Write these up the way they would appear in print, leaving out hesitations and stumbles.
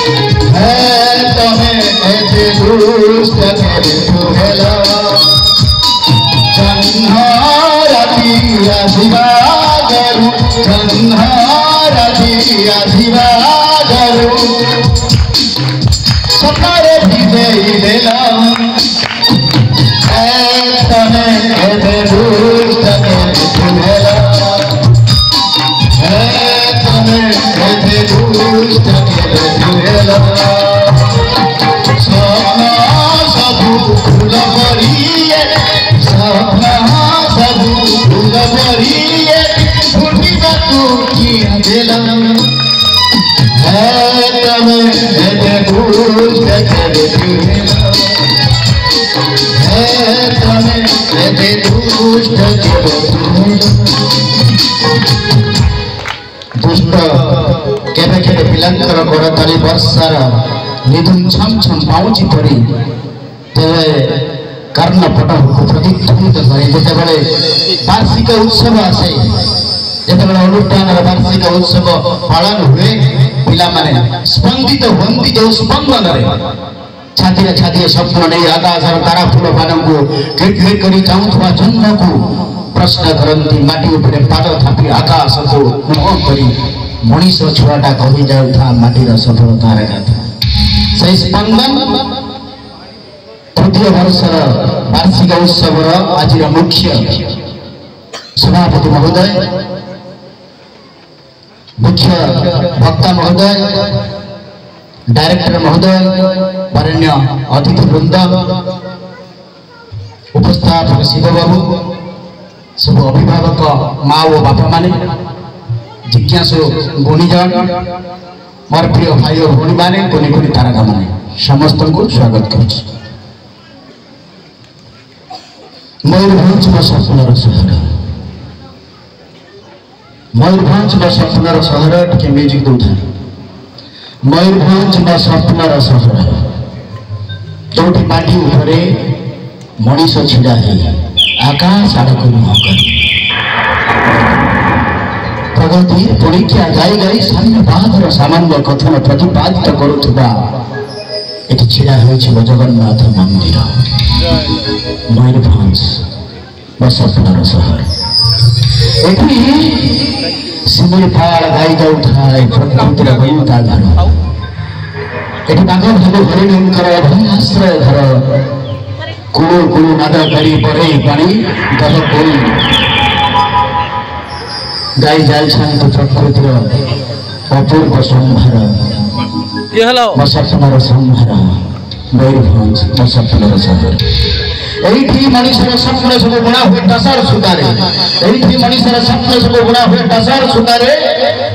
तमे एते दुष्ट हेला जन्हाराती आधिवागरु जन्हाराती आधिवागरु सकारे विजयी देला तमे एते दुष्ट हेला तमे एते दुष्ट हेला सपना सबु फूल भरिए सपना सबु फूल भरिए फुटिबा तू किया देला तमे एते दुष्ट हेला तमे एते दुष्ट दुष्ट केबे केबे पिलांकर गोड़ताली वर्षार निधुम छम छम पाउची पड़ी तेरे कर्णपट को प्रतिध्वनित करे जेतेबेले वार्षिक उत्सव आसे जेतेबेले अनुष्ठान वार्षिक उत्सव पालन हुए पिला माने स्पंदित होंती जो स्पंदन रे छाती छाती स्वप्न नहीं आकाश और तारा फूल मान को गिट गिट करी चाहूथवा जन्म को प्रश्न करती माटी उपरे पाद थापी आकाश को मोह करी मनीष छुआटा कही जाऊथा माटीर सफलतार गाथा से स्पंदन तृतीय वर्ष वार्षिक उत्सव आज मुख्य सभापति महोदय मुख्य वक्ता महोदय डायरेक्टर महोदय वरेण्य अतिथि वृंद उपस्थापक शिव बाबू सब अभिभावक माँ और बापा माने जिज्ञासु गुणीजन मोर प्रिय भाई और भौणी माने कोनी कोनी तारका माने समस्त को स्वागत करुछि। मयूरभंज स्वप्नर सहर मयूरभंज स्वप्नर सहर टिके म्यूजिक दौथा मयूरभंज स्वप्नर सहर जोटी पाटी उपरे मनीष छिड़ा है आकाश आड़क मुह कर प्रगति परीक्षा गाई गाई साम्यवाद सामान्य कथन प्रतिपादित करुवा ये छिड़ा हो जगन्नाथ मंदिर मयूरभंज स्वप्नर सहर ये शिमिरफाड़ गाई जाऊे प्रकृतिर गीताधार ये बाघ भालू हरिणींकर अभयाश्रय घर कुलु कुलु नाद करी बरे पानी दह कोई गाई जाल प्रकृतिर अपूर्व संहार स्वप्नर संहार मयूरभंज स्वप्नर सहर एठी मनीषर स्वप्न सब बुणा हुए टसर सुतारे एठी मनीषर स्वप्न सब बुणा हुए टसर सुतारे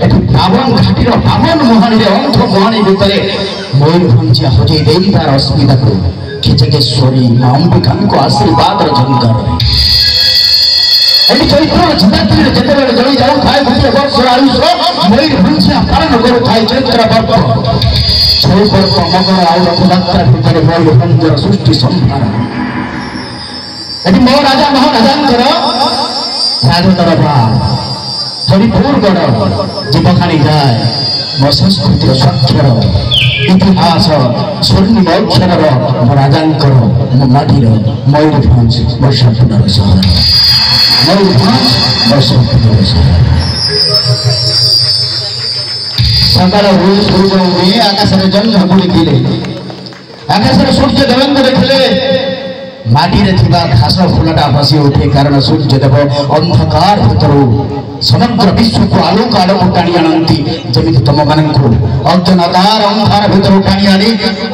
एठी पावन घाटीर पावन मोहनी रे अंध मोहनी भितरे मयूरभंज हजे देई तार अस्मिता को खिचकेश्वरी मां अंबिका को आशीर्वाद र झंकार एठी चैत्र जितात्री रे जेतेबेले जळी जाऊ थाए गोटे वर्ष आयुष मयूरभंज पालन करू थाए चैत्र पर्व छय पर्व मकर आउ रथयात्रा भितरे मयूरभंज सृष्टि संहार मो राजा महाराजा राजदरबा हरिपुरगढ़ जीवखाणी जाए मो संस्कृति स्वाक्षर इतिहास स्वर्णिम अक्षर मो राजा मो माटीर मयूरभंज मो स्वप्नर सहर मयूरभंज मो स्वप्नर सहर सकाल हुए सूर्य उदे आकाश जन्म बुड़ी आकाश सूर्य देवेन्द्र देखले माटी रे थिबा घास फुलटा बसी उठे कारण सूर्यदेव अंधकार भीतर समग्र विश्व को आलोक आलोक टाणी आनती जमी तुम मान अज्ञानतार अंधार भीतर टाणी आनी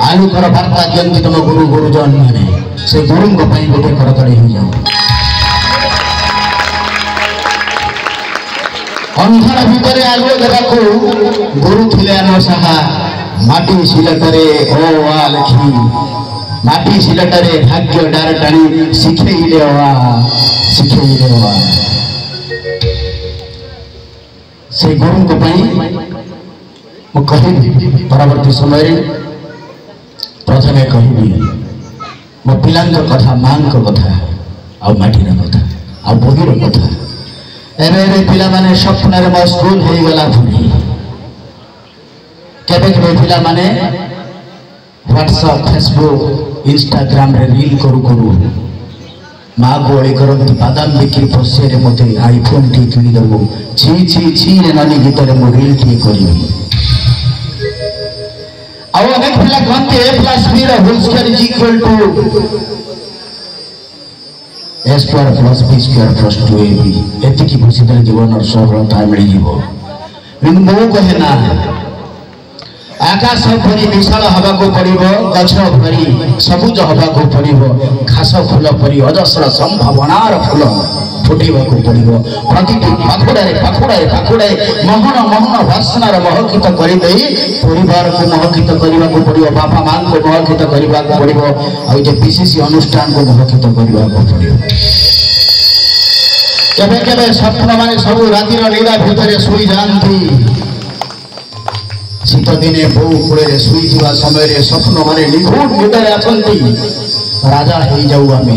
आलोकर वार्ता दियंती तुम गुरु गुरुजन माने से गुरु गोटे करतड़ी हो जाओ अंधार भीतर आलो देखा गुरु थिले आनो साहा माटी सिलटरे ओ आ लिखी माटी सिलटरे भाग्य डार टाणी शिखेले से गुरु को कहि परवर्ती समय प्रथमे कहि मो पिलांग कथा मां कथा आ माटीर कथा आ बहिर कथा एबे पिला माने स्वप्न रे मो स्कूल हो गला भूली केबे केबे पिला माने व्हाट्सएप फेसबुक इंस्टाग्राम रे रील करू करू माँ को अड़ी करती बादाम बिक्री पशे मत आईफोन टी किदेबू छी छी छी रे नानी गीत मु रील टी करी अनेक पिला कहते a plus b ର whole square is equal to a square plus b square plus 2ab एतिकी बुझिदे जीवन सफलता मिल जीवो इन मो कहे ना आकाश भरी विशाल हवा को पड़ो गछ भरी सबुज हवा को पड़ो घास फूल परी अजस्र संभावनार फूल फुटवा को पड़ो प्रति पाखुड़ा पाखुड़ा महन महन वासनार महकित कर परिवार को महकित करने को पड़ो बापा माँ को महकित करने को पड़ो आ पीसीसी अनुष्ठान को महकित करने को पड़ो केबे केबे स्वप्न माने सब रातिर नीला भितर शुई जाती शीत दिने बो कूड़े शुई समय स्वप्न माने निघुट निदरे आछंती राजा हो जाऊ आम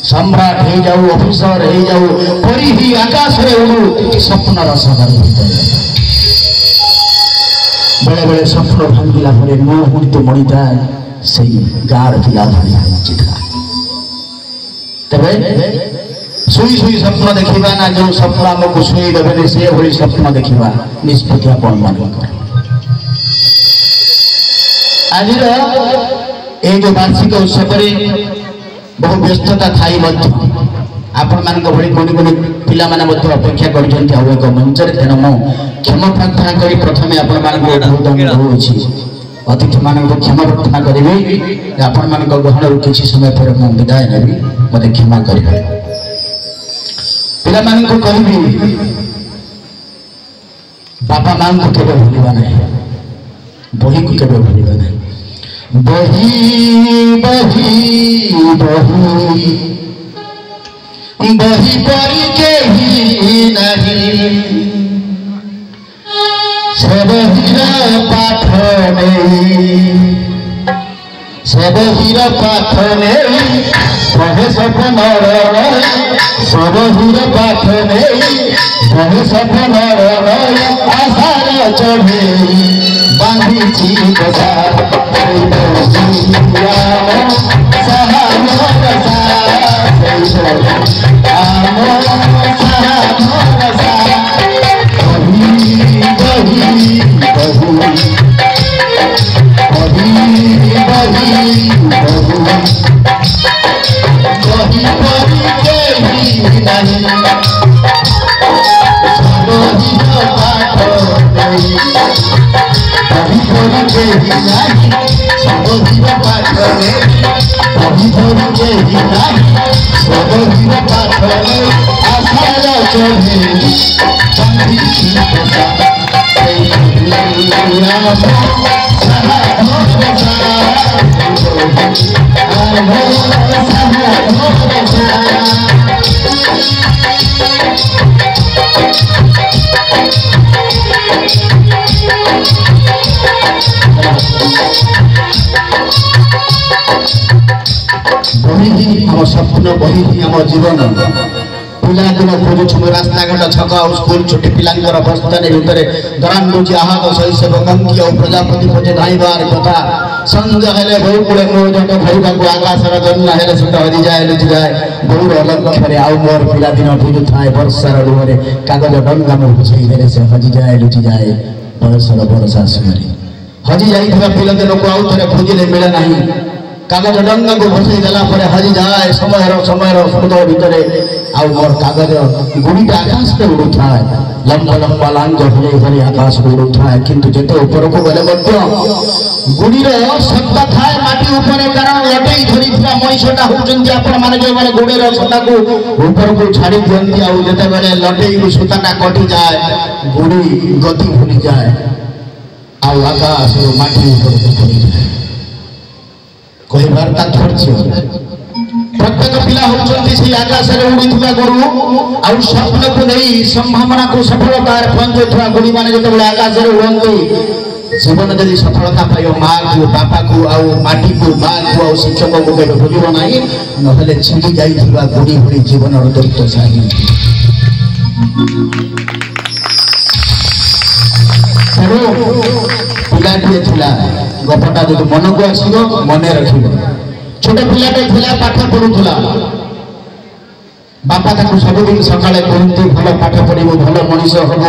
सम्राट हो जाऊ ऑफिसर हो जाऊ परी ही आकाश रे उड़ू स्वप्न सागर भितर बेले बेले स्वप्न भांगिला परे मुहूर्त मणिता से गाड़ पिला भाई चित्रा तबे शुई शुई स्वप्न देखा ना जो स्वप्न आमको शुई देवे से भाई स्वप्न देखा निष्पत्ति आपण मान आज जो वार्षिक उत्सव बहु व्यस्तता थी आपण मान कोई पिला अपेक्षा कर मंच तेणु मु क्षमा प्रार्थना करी प्रथमे आपण मान अतिथि मान क्षमा प्रार्थना करी आपण मान ग्रहण किसी समय पर मु विदाय नेबी मत क्षमा करेंगे पिला मान कहबी बापा माँ को केवे भूलवा नहीं बही को केवे भूलवा नहीं बही बही बही बही परी के ही नहीं से बहिरा पाठ नहीं से बहिरा पाठ नहीं बहे सपन से बहिरा पाठ नहीं बहे सपन आशार चढ़े बांधी बजा स्वप्न बही आम जीवन पिला दिन खोजु रास्ता घाट छक स्कूल छुट्टी पिलांकर बस्तानी भितर दरांडुची आहत शैशव कंकी और प्रजापति पचे धाइबार कथा संज हेले बहु कुड़े मोजट भैया आकाशर जन्म हेले सुत हरि जाए लुचि जाए बहुर अलक्ष्य आउ मोर पिला दिन खोजु थाए वर्षार लुहरे कागज डंगा में भसई देले से हजि जाए लुचि जाए बरसर बरसा सुमरी हजि जाइथिबा पिला दिन को आउ थरे खोजिले मिले नाही कागज डंगा को भसई देला परे हजि जाए समय समुद्र भितर आउ मोर कागज गुड़ीटा आकाश पे उड़ुता है लंबा लंबा लांग भले भले आकाश को उड़ुता है किंतु जेते ऊपर को गले गुड़ीर सत्ता थाए माटी ऊपर कारण लटेई धरिथिबा मनीषटा होचंती आपण माने जे माने गुड़ीर सत्ता को ऊपर को छाड़ी दियंती आउ जेते बेले लटेई को सुताटा कटि जाए गुड़ी गति भूली जाए आउ आकाश माटी ऊपर को पड़ी जाए कोई वार्ता थोड़ी प्रत्येक पिला होचंती से आकाश रे उड़ीथुवा गुरु आउ स्वप्न को नहीं संभावना को सफलता रे पहुंचुवा गुड़ी माने जते आकाश रे उड़ंती जीवन जदि सफलता पाइयो माँ को बापा को आउ माटी को माँ को आउ शिक्षक को केबे भूलिबो नाही नहले छिड़ी जाइथिबा गुड़ी भली जीवन रो दत्त साही ପିଲାଟିଏ ଥିଲା ଗପଟା ଯଦି ମନକୁ ଆସିବ ମନେ ରଖିବ। ଛୋଟ ପିଲାଟେ ଥିଲା ପାଠ ପଢୁଥିଲା। ବାପା ତାକୁ ସବୁଦିନ ସକାଳେ କୁହନ୍ତି ଭଲ ପାଠ ପଢିବ ଭଲ ମଣିଷ ହବ।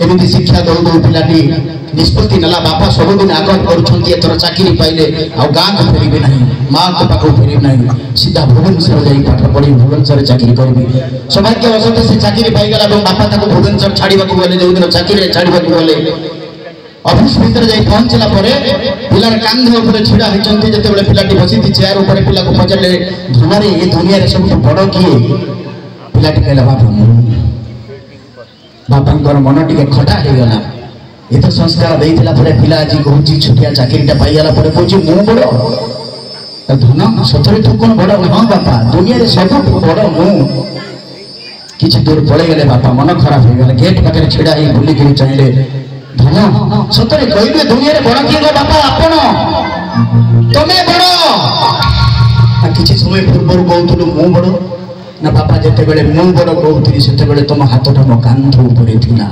ଏମିତି ଶିକ୍ଷା ଦଉ ଦଉ ପିଲାଟି ନିଷ୍ପତ୍ତି ନେଲା ବାପା ସବୁଦିନ ଆଗତ କରୁଛନ୍ତି ଏଥର ଚାକିରି ପାଇଲେ ଆଉ ଗାଁକୁ ଫେରିବେ ନାହିଁ ମାଙ୍କ ପାଖକୁ ଫେରିବେ ନାହିଁ ସିଧା ଭୁବନେଶ୍ୱର ଯାଇ ପାଠ ପଢି ଭୁବନେଶ୍ୱରରେ ଚାକିରି କରିବି। ସୌଭାଗ୍ୟବଶତଃ ସେ ଚାକିରି ପାଇଗଲା ଏବଂ ବାପା ତାକୁ ଭୁବନେଶ୍ୱର ଛାଡ଼ିବାକୁ ଗଲେ ଯେଉଁଦିନ ଚାକିରିରେ ଛାଡ଼ିବାକୁ ଗଲେ ଅଫିସ ଭିତରେ ଯାଇ ପହଞ୍ଚିଲା ପରେ ପିଲାର କାନ୍ଧ ଉପରେ ଛିଡ଼ା ହେଇଛନ୍ତି। ଯେତେବେଳେ ପିଲାଟି ବସିଛି ଚେୟାର ଉପରେ ପିଲାକୁ ପଚାରିଲେ ଧନରେ ଏ ଦୁନିଆରେ ସବୁଠୁ ବଡ଼ କିଏ? ପିଲାଟି କହିଲା ବାପା ମୁଁ। ବାପାଙ୍କର ମନ ଟିକେ ଖଟା ହେଇଗଲା। ଏତେ ସଂସ୍କାର ଦେଇଥିଲା ପରେ ପିଲା ଆଜି କହୁଛି ଛୋଟିଆ ଚାକିରିଟା ପାଇଗଲା ପରେ କହୁଛି ମୁଁ ବଡ଼। ଧନ ସତରେ ତୁ କଣ ବଡ଼? ହଁ ବାପା ଦୁନିଆରେ ସବୁଠୁ ବଡ଼ ମୁଁ। କିଛି ଦୂର ପଳେଇଗଲେ ବାପା ମନ ଖରାପ ହେଇଗଲା। ଗେଟ୍ ପାଖରେ ଛିଡ଼ା ହେଇ ବୁଲିକିରି ଚାହିଁଲେ ଧନ ସତରେ କହିବେ ଦୁନିଆରେ ବଡ଼ କିଏ? ବାପା ଆପଣ ତମେ ବଡ଼। କିଛି ସମୟ ପୂର୍ବରୁ କହୁଥିଲୁ ମୁଁ ବଡ଼ ନା ବାପା ଯେତେବେଳେ ମୁଁ ବଡ଼ କହୁଥିଲି ସେତେବେଳେ ତମ ହାତଟା ମୋ କାନ୍ଧ ଉପରେ ଥିଲା।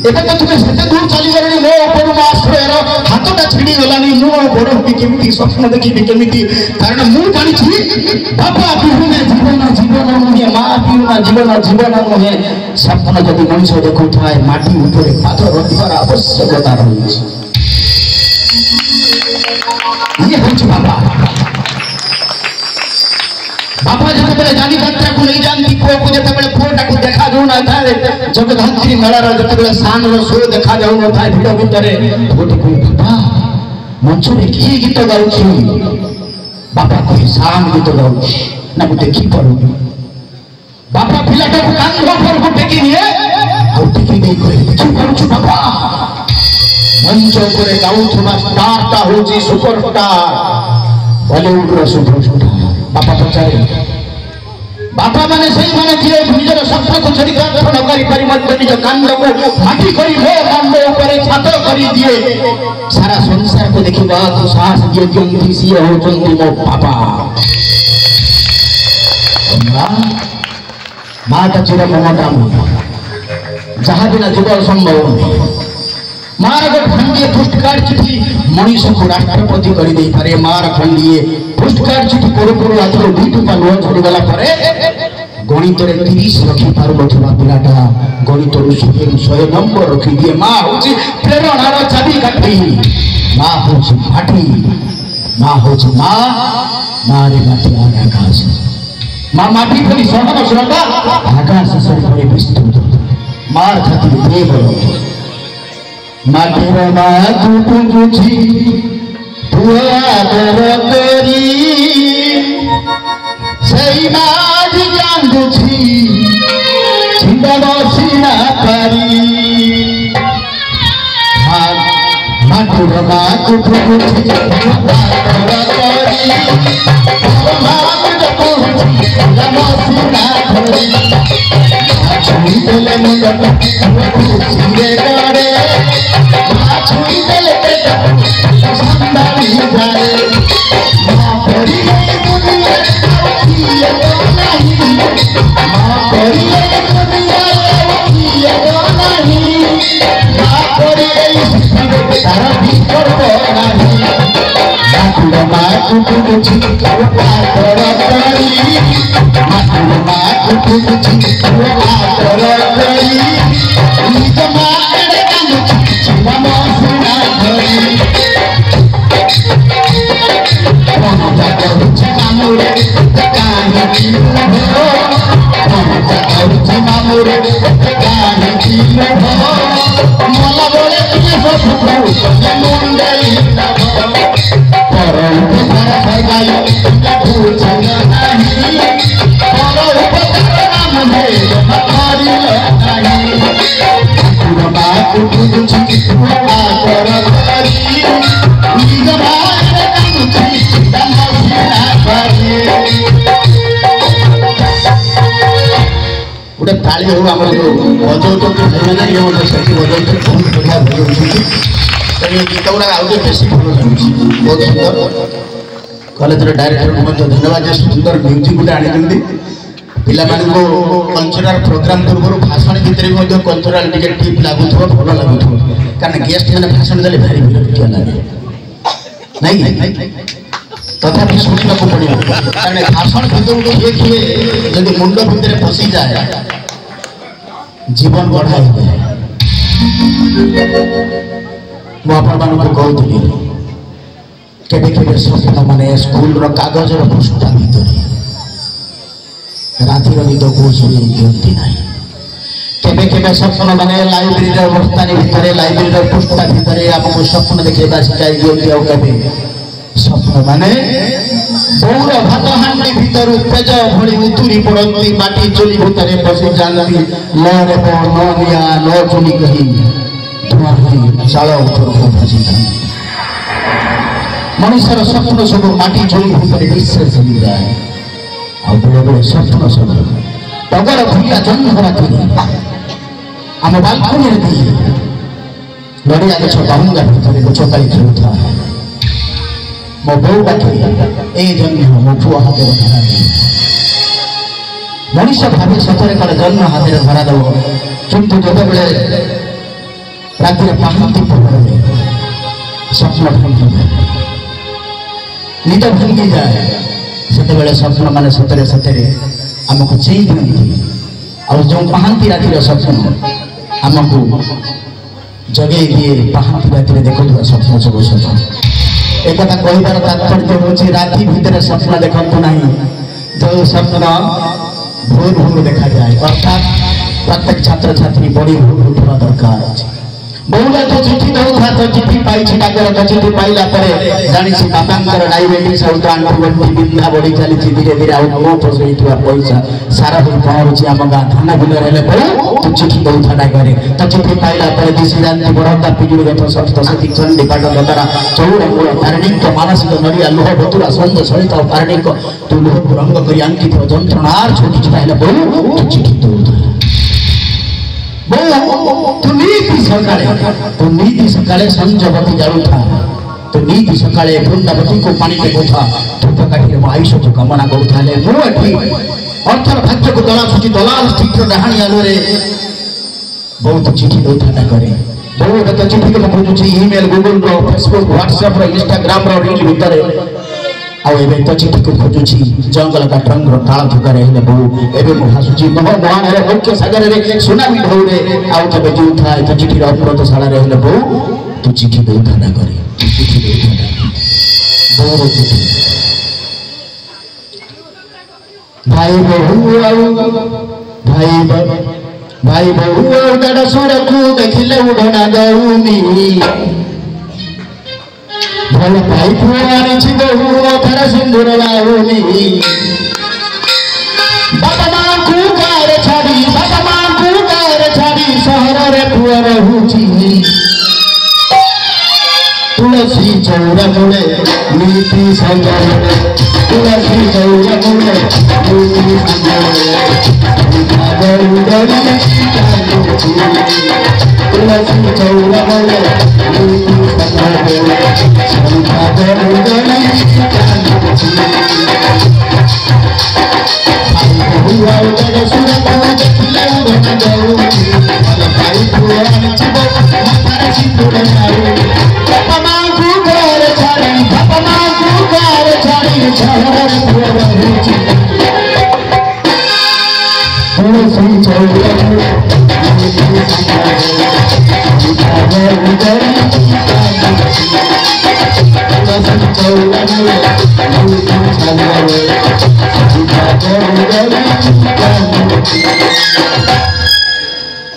ଏବେ ତ ତୁମେ ସେତେ ଦୂର ଚାଲିଗଲଣି ମୋ ଉପରୁ ମୋ ଆଶ୍ରୟର ହାତଟା ଛିଡ଼ିଗଲାଣି। ମୁଁ ବଡ଼ ହେବି କେମିତି ସ୍ୱପ୍ନ ଦେଖିବି କେମିତି? କାରଣ ମୁଁ ଜାଣିଛି ବାପା ବିହୁନେ ଜୀବନ ଜୀବନ ନୁହେଁ ମା ବିହୁନା ଜୀବନ ଜୀବନ ନୁହେଁ। ସ୍ୱପ୍ନ ଯଦି ମଣିଷ ଦେଖୁଥାଏ ମାଟି ଉପରେ ପାଦ ରଖିବାର ଆବଶ୍ୟକତା ରହିଛି। ଇଏ ହେଉଛି ବାପା। ବାପା ଯେତେବେଳେ ଜାନି ଯାତ୍ରାକୁ ନେଇଯାଆନ୍ତି ପୁଅକୁ ଯେତେବେଳେ ପୁଅଟାକୁ ଦେଖାଯାଉନଥାଏ ଜଗଦ୍ଧାତ୍ରୀ ମେଳାର ଯେତେବେଳେ ସାନର ଶୋ ଦେଖାଯାଉନଥାଏ ଭିଡ଼ ଭିତରେ ପୁଅଟିକୁ ବାପା ମଞ୍ଚରେ କିଏ ଗୀତ ଗାଉଛି? ବାପା କହି ସାନ ଗୀତ ଗାଉଛି ନା ମୁଁ ଦେଖିପାରୁନି। ବାପା ପିଲାଟାକୁ କାନ୍ଧ ଉପରକୁ ଟେକି ନିଏ ଆଉ ଟେକି ନେଇ କହି ଦେଖିପାରୁଛୁ ବାପା? ମଞ୍ଚ ଉପରେ ଗାଉଥିବା ଷ୍ଟାରଟା ହେଉଛି ସୁପରଷ୍ଟାର ବଲିଉଡର ସୁପରଷ୍ଟାର। ବାପା ପଚାରେ ବାପା ମାନେ ସେଇମାନେ ଯିଏ ନିଜର ସ୍ୱପ୍ନକୁ ଚରିତାର୍ଥ ନ କରିପାରି ମଧ୍ୟ ନିଜ କାନ୍ଦକୁ ମାଟି କରି ମୋ କାନ୍ଦ ଉପରେ ଛାତ କରିଦିଏ। ସାରା ସଂସାରକୁ ଦେଖିବାକୁ ସାହସ ଯିଏ ଦିଅନ୍ତି ସିଏ ହେଉଛନ୍ତି ମୋ ବାପା। ମାଟା ଚିର ମମତା ଯାହା ବିନା ଜୀବନ ସମ୍ଭବ ନୁହେଁ। ମାର ଗୋଟେ ଖଣ୍ଡିଏ ପୋଷ୍ଟକାର୍ଡ ଚିଠି ମଣିଷକୁ ରାଷ୍ଟ୍ରପତି କରିଦେଇପାରେ। ମାର ଖଣ୍ଡିଏ ପୋଷ୍ଟକାର୍ଡ ଚିଠି କରୁ କରୁ ଆଜିର 2 ଟଙ୍କା ଲୁହ ଝଡ଼ିଗଲା ପରେ ଗଣିତରେ 30 ରଖିପାରୁନଥିବା ପିଲାଟା ଗଣିତରୁ 100 ନମ୍ବର ରଖିଦିଏ। ମା ହେଉଛି ପ୍ରେରଣାର ଚାବିକାଠି। ମା ହେଉଛି ମାଟି। ମା ହେଉଛି ମା ମାରେ ମାଟି ଆକାଶ। ମା ମାଟି ପରି ସହନଶୀଳ ଆକାଶ ପରି ବିସ୍ତୃତ। ମାର ଛାତି ଦେବ ମାଟିର ମାକୁ ଟୁଙ୍ଗୁଛି ପୁଅ ଆଦର କରି ସେଇ ମାଟି କାନ୍ଦୁଛି ଛିଣ୍ଡା ବସି ନା ପାରି। ମାଟିର ମାକୁ ଟୁଙ୍ଗୁଛି ପୁଅ ଆଦର କରି ବସି ନା ଧରି ଛୁଇଁ ଦେଲେ ମୁଣ୍ଡ ଖୁସିରେ ଗଡ଼େ ଛୁଇଁ ଦେଲେ ସମ୍ଭାଳି ଯାଏ। ମା ପଡ଼ିଲେ ଦୁନିଆରେ କିଏ ନାହିଁ ମା ପଡ଼ିଲେ ଦୁନିଆରେ କିଏ ନାହିଁ ମା ପଡ଼ିଲେ ତାର ବିକଳ୍ପ ନାହିଁ। ମାଟିର ମାକୁ ଟୁଙ୍ଗୁଛି ଆଦର କରି ମାଟିର ମାକୁ ଟୁଙ୍ଗୁଛି ଆଦର କରି ନିଜ ମା ଏଡ଼େ କାନ୍ଦୁଛି ଛୁଆ ମସିଣା ଧରି। ମମତା କରୁଛି ମାମୁରେ କାହିଁକି ମମତା କରୁଛି ମାମୁରେ କାହିଁକି ମଲା ବେଳେ ତୁମେ ସବୁ ମୁଣ୍ଡେଇ ପର ଉପକାର ସର୍ବାଇ ବୁଝ ନାହିଁ ପର ଉପକାର ନାମ କରିଲ ନାହିଁ। ମାକୁ ବୁଝୁଛି ଆଦର କରି ନିଜ ମାରେ କାନ୍ଦୁଛି ଗୋଟେ ତାଳି ହଉ ଆମର ଯୋଉ ବଜଉଛନ୍ତି ଭାଇମାନେ ଇଏ ମଧ୍ୟ ସେଠି ବଜଉଛନ୍ତି ବହୁତ ବଢ଼ିଆ ବଜଉଛନ୍ତି। ତେଣୁ ଏ ଗୀତ ଗୁଡ଼ାକ ଆଉ ଟିକେ ବେଶୀ ଭଲ ଲାଗୁଛି ବହୁତ ସୁନ୍ଦର। କଲେଜର ଡାଇରେକ୍ଟରଙ୍କୁ ମଧ୍ୟ ଧନ୍ୟବାଦ ଯେ ସୁନ୍ଦର ମ୍ୟୁଜିକ୍ ଗୋଟେ ଆଣିଛନ୍ତି। ପିଲାମାନଙ୍କୁ କଲଚରାଲ ପ୍ରୋଗ୍ରାମ ପୂର୍ବରୁ ଭାଷଣ ଭିତରେ ମଧ୍ୟ କଲଚରାଲ ଟିକେ ଟିପ୍ ଲାଗୁଥିବ ଭଲ ଲାଗୁଥିବ। कारण गेस्ट मैंने भाषण देले भारी विरक्त लगे नहीं तथापि शुणा पड़ो कारण भाषण भर किए किए जब मुंड भितर पशि जाए जीवन बढ़ाई मुझे कहती केबे केबे स्वप्न माने स्कूल कागज पृष्ठा भीतर रातिर निद को शुणी दिखती ना केबे केबे स्वप्न माने लाइब्रेरी बस्तानी भितर लाइब्रेरी पृष्ठा भितर आमको स्वप्न देखा शिखाई दिखती स्वप्न माने बौर भात हांडी भितर पेज भली उतुरी पड़ती माटी चुली भितर पशि जाती लड़े न निया न चुली कही धुआं हुई चाल उपरको भाजी मनुष्यर स्वप्न सब माटी चुली भितर निश्चय चली जाए आ बेले बेले स्वप्न सब टगर भूया जन्म राति आम बालकनी लड़िया गछ बाहुंगा भितर गछपाई खेलुता मो बो बाकी ए जन्म मो पुआ हाथ धरा मनुष्य भावे सतरे कले जन्म हाथ धरा दब किंतु जब बेले राति पाहती पड़े स्वप्न भांगी जाए निद भांगी जाए से स्वप्न मान सतरे सतरे आमको चेई दिखती आ जो पाहती रातिर स्वप्न आमको जगे दिए पाहती रातिर देखुवा स्वप्न सब सत एक कहबार तात्पर्य हूँ राति भितर स्वप्न देखु ना जो स्वप्न भोर भोर देखा जाए अर्थात प्रत्येक छात्र छात्री बड़ी भोर उठवा दरकार बहुला तो चिठी दौथा तो चिठी पाई डाकर तो चिठी पाइला जानी बापा डायबिटीज होता आंठुगंठी बिंधा बढ़ी चली धीरे धीरे आउ फसईवा पैसा सारा हो पहुँची आम गाँ थाना बिल रहा तो चिठी दौथा डाकर तो चिठी पाइला दिशी जाती बढ़ता पिजुड़ी गठ सप्तशती चंडी पाट द्वारा चौड़ मूल तारिणी मानसिक नड़िया लुह भतुरा सौंद सहित तारिणी तू लुह को रंग कर आंकित जंत्रणार छोटी पाइला बहु चिठी दौथा तू नीति सकाले संजवती जाऊथा तो नीति सकाले वृंदावती को पानी टेकुथा धूप काठी आयुष को कामना करूथा मुझे अर्थर भाग्य को दलाल स्थित डाणी आलोरे बहुत चिठी दौथा करे बहुत तो चिठी को खोजुची email Google Facebook WhatsApp Instagram reel भितर आवे तो चिठी को खोजुची जंगल का ट्रंग ताल धुकार हेले बहु एबे मो हासुची महान रे मुख्य सागर रे सुनामी ढौरे आउ तबे जुथा तो चिठी अमृत शाला रे हेले बहु तो चिठी दौथा ना करे चिठी दौथा बहु चिठी भाई बहु आउ गड़ सुर को देखिले उड़ना गौनी भल पाई पुआनी बहु अधर सिंदूर लाउनी बाबा मां को कार छाड़ी सहर रे पुआ रहूची तुलसी चौरा मूले नीति संजय तुलसी चौरा मूले नीति तुलसी चौरा मूले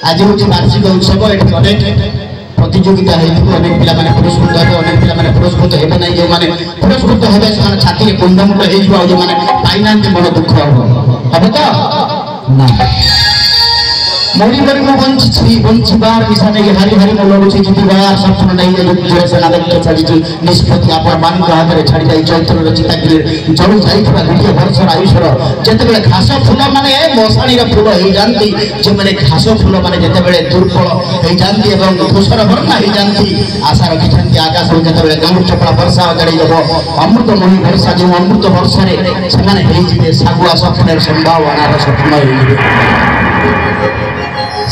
आज हूँ वार्षिक उत्सव ये अनेक प्रतियोगिता अनेक पिला पुरस्कृत हे अनेक पिला पुरस्कृत हे ना जो मैंने पुरस्कृत हे से छाती कुंडमुंड हो पाईना मन दुख हम तो ना मोड़ी मरी मो बंचार दिशा नहीं हारी हारी मो लड़ुची जीतबार सपन नहीं सेना देखते छाड़ी निष्पत्ति आपण मान हाथ में छाड़ी जाए चैत्र चितागिरी जड़ू जाइए वीडियो वर्षर आयुषर जिते घास फूल माने मशाणी फूल हो जाती जो मैंने घास फूल माने जिते दुर्बल हो जाती धूसर वर्णा हो जाती आशा रखी आकाश में जिते गाँव चपड़ा वर्षा अगाड़ी जब अमृतमयी वर्षा जो अमृत वर्षा से सागुआ स्वप्न संभावनार स्वप्न हो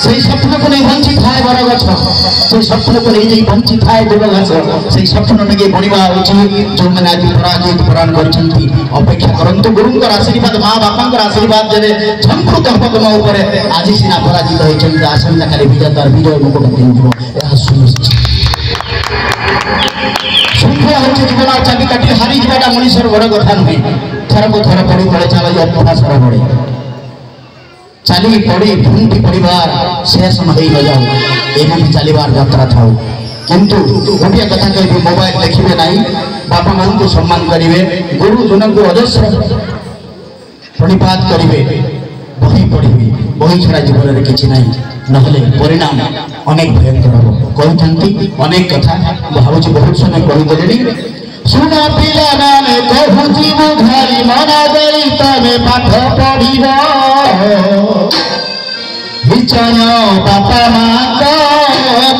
से स्वप्न को नहीं बंची थाए बर गछ से स्वप्न को नहीं बंची थाए देव गछ से स्वप्न नगे बणिबा होची जो माने आज पराजित प्राण करछंती अपेक्षा करंतु गुरुंकर आशीर्वाद मां बापांकर आशीर्वाद जरे झंकृत हब तुम ऊपर आज सिना पराजित होइछंती आसंता खाली विजेतार विजय मुकुट दिनजो ଏହା सुनिश्चित शृंखला होची जीवन चाबी काटी हारी जीवाटा मनुष्यर बड़ कथा नुहे थर को थर पड़ी पड़े चला अभ्यास बड़े चली पड़ी भूमि परिवार शेष न जाऊ एमती चलबार यात्रा था किंतु गोटे कथा कह मोबाइल देखिए ना बापा मान को सम्मान करेंगे गुरुजन को अजस्र प्रणिपात करेंगे बही पढ़े बही छड़ा जीवन में किसी ना नहले परिणाम अनेक भयंकर हम कहते अनेक कथा भावुँ बहुत समय कहीदेली सुन पिला माने कहूची बुझाई मन देई तमे पाठ पढ़िब विचय बापा मां को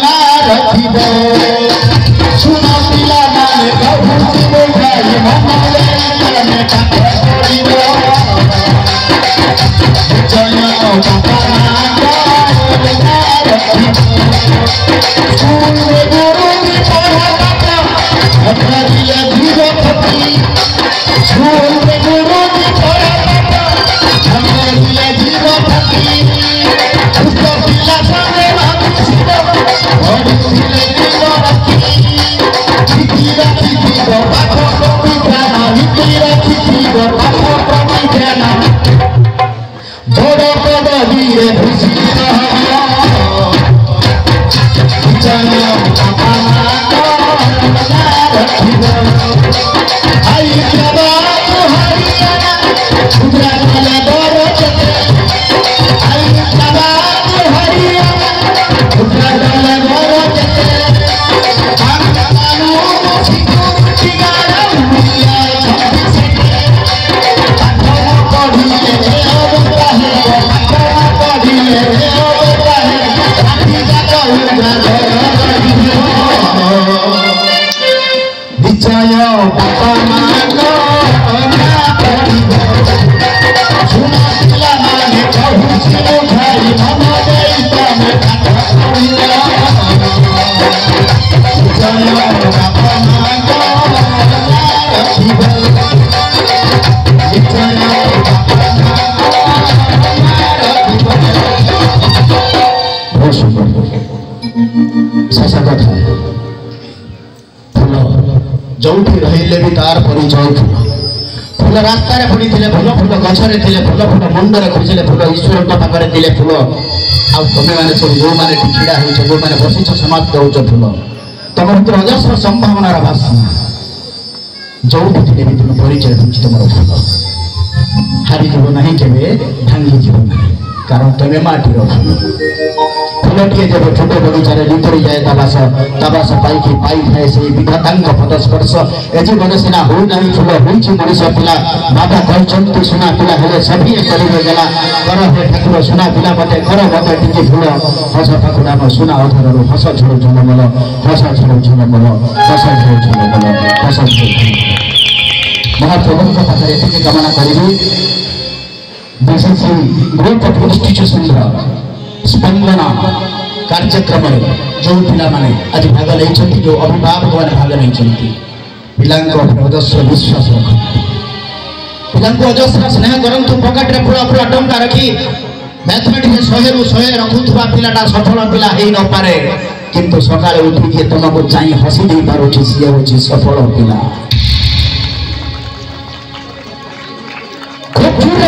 ना रखिब सुन पिला माने कहूची बुझाई मन देई तमे पाठ पढ़िब विचय बापा मां को ना रखिब सुन गुरु की पढ़ा अपराधिया जीवा पति झूठ गुरु की पढ़ा अपराधिया जीवा पति उसका पिला सामने भागुचित और पिले जीवा पति चितीरा चितीरा बाखो प्रमिध्याना चितीरा चितीरा बाखो प्रमिध्याना बड़ा बड़ा वीर भूषिता विचय आई जवाब हरियाणा गुजरात वाला दौर चले आई जवाब हरियाणा गुजरात वाला दौर चले कानून सिक्योरिटी गार्ड हुआ छब्बीस पाठा पढ़िए अवता है पाठा पढ़िए अवता है काठी जागा विचय बापा मां को ना पढ़िब सुन पिला माने कहूची बुझाई मन देई तमे पाठ पढ़िब विचय बापा मां को ना रखिब विचय बापा मां को ना रखिब बहुत सुंदर ससा कथा जोठी रहिले भी तार परिचय फूल फूल रास्ता रे पड़ी थिले फूल फूल गछरे थिले फूल फूल मंडरे खोजिले फूल ईश्वर का पाखरे थिले फूल आ तमे माने सब जो माने ठिड़ा होइछ जो माने बसिछ समाज दउछ फूल तम भीतर अजस्र संभावना रा वासना जोठी थिले भी तुम परिचय दिछि तमर फूल हारी जीव नहीं केबे भांगी जीव नहीं कारण तमे माटी रो फूलटिए जब छोटे बगीचारे लिपरि जाए तबास पाई थाए से विधातांग पदस्पर्श एजी मनसिना हो नहीं फूल होइछि मनुष पिला बाबा कहचंती सुना पिला हेले सभी करिवे गला कर हे ठाकुर सुना पिला मते कर मते टिके फूल हस ठाकुर नाम सुना अधररो हस छोड़ झलमल हस छोड़ झलमल हस छोड़ झलमल हस छोड़ महाप्रभुଙ୍କ ପାଖରେ ଏତିକି କାମନା କରିବି विशेष ग्रुप ऑफ इंस्टीट्यूशन स्पंदन कार्यक्रम जो पिला माने आज भाग नहीं जो अभिभावक मैंने भाग नहीं पिला अजस्र विश्वास रख पिला अजस्र स्नेह करतु पकेट में पूरा पूरा टंका रखी मैथमेटिक्स 100 रु 100 रखुवा पिलाटा सफल पिला हो न पारे किंतु सकाळे उठिकी तुमको चाहि हसी दे पारुछि सी होछि सफल पिला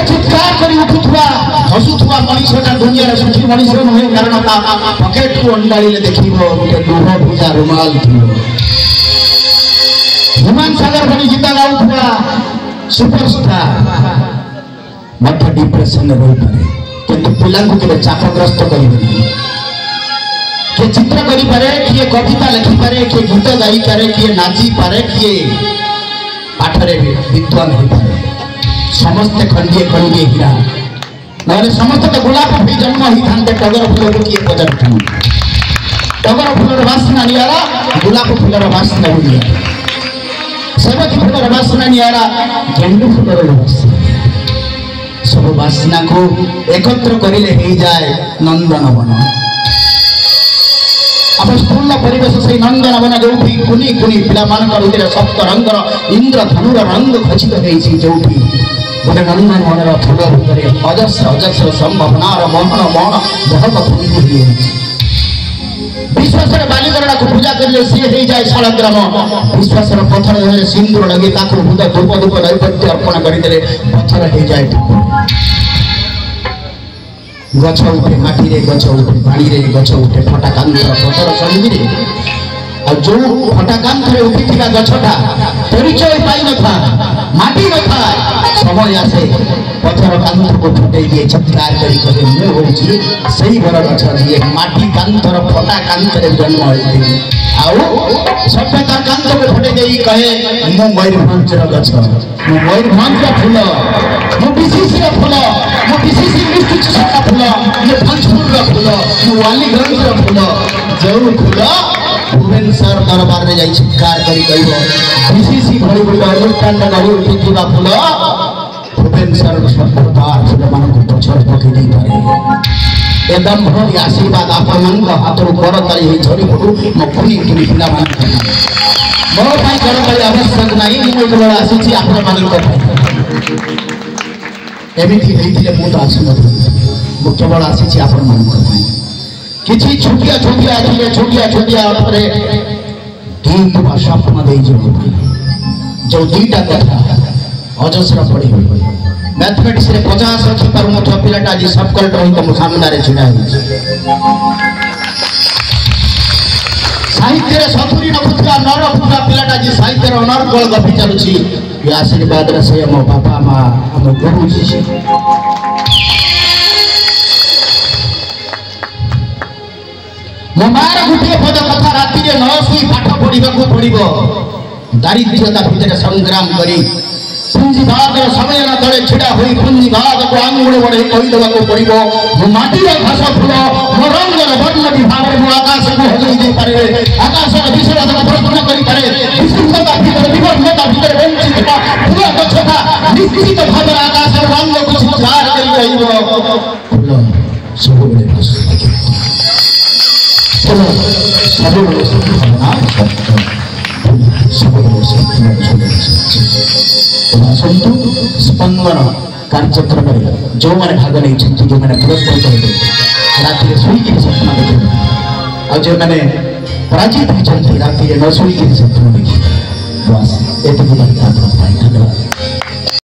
चित्कार कर उठुवा हसुवा मनीषटा दुनिया सुखी मनीष नुहे कारण पकेट को अंडाड़ी देखो गोटे लुह भुजा रुमाल हुमान सागर बनी गीता गाउथुवा सुपरस्टार मत डिप्रेशन में रही पारे किंतु पिला को केबे चापग्रस्त करिबे के चित्र करि पारे किए कविता लिखि पारे किए गीत गाई पारे किए नाची पारे किए पाठरे विद्वान हो पारे समस्ते खंडिए खंडिए हीरा नहले समस्त तो गोलाप भी जन्म ही थांते टगर फूल को किए पजर टगर फूलर वासना नियारा गोलाप फूलर वासना नियारा सेवती फूलर वासना नियारा गेंडू फूलर वासना सब बासना को एकत्र करिले हो जाए नंदनवन। आप स्कूल परिवेश से नंदनवन जो कुनी कुनी पिला सप्त रंगर इंद्रधनुर रंग खचित जो गोटे नंदनवन फूल भितर अजस्र अजस्र संभावनार मोहन मोहन बहुत फूली विश्वास बालिकरणा को पूजा करें सी हो जाए शालग्राम। विश्वास पथर सिंदूर लगे हृद धूप धूप नैवेद्य अर्पण करदे पथर हो जाए। गछ उठे माटी रे गछ उठे पानी रे गछ उठे फटाकांतर पथर संगी जो फटाकांतर उठी गछटा परिचय पाई न था माटी न था समय आसे पथर कांतर को फुटे दिए चित्कार करी कहे मु होची सही बर गछ दिए माटी कांतर फटा कांतर जन्म होती आउ सभ्यता कांतर को फुटे देई कहे मु मयूरभंज गछ मु मयूरभंज फूल मु बीसीसी फूल मु बीसीसी डिस्ट्रिक्ट का फूल मु पंचपुर फूल मु वालीगंज फूल जो फूल भुवनेश्वर दरबार में जाई चित्कार करी कहब बीसीसी भली भली अनुष्ठान गरी उठिथिबा फूल भुवनेश्वर सरकार फूल मान को पछर पकई दे पारे। एकदम भली आशीर्वाद आपण हाथों कर ताली झरी पड़ू मो कुनी कुनी पिला मान मो पाई कर ताली आवश्यक नहीं मु एक बेला आसी आपण मान को एमिति हेतिले मु तो आसी न मु केवल आसी आपण मान को किछि छोटिया छोटिया आखिरे छोटिया छोटिया अपरे तीन स्वप्न दे जो दुईटा कथा अजस्र पड़ी मैथमेटिक्स रे 50 रखी पर मो पिलाटा आज सब कलेक्टर होई तो सामने रे छिड़ा साहित्य रे सतुरी नपुत्रा नर पुत्रा पिलाटा आज साहित्य रे अनर कल गपी चलुछि ये आशीर्वाद रे से मो बापा मां हम गुरु जी मो मार गुटे पद कथा राति रे न सुई पाठ पढिबा को पडिबो दारिद्र्यता भितर संग्राम करी पूंजीवाद समय न तले छिड़ा हुई पूंजीवाद को आंगुल बढ़े कही देवा को पड़ो माटी घास फूल मो रंगर वर्ण विभाग में आकाश को हजई दे पारे आकाश विषय प्रश्न करि पारे विशुद्धता भीतर विवर्धता भीतर वंचित फूल गछटा निश्चित भाव आकाश रंग को चित्कार करि रहिबो फूल सबले बस फूल सबले भावना सबले सत्य स्पंदन कार्यक्रम जो मैंने भाग नहीं जो मैंने पुरस्कृत होते राति शोक स्वप्न देखे आ जो मैंने पराजित होती राति न शोक स्वप्न देखी बस ये धन्यवाद।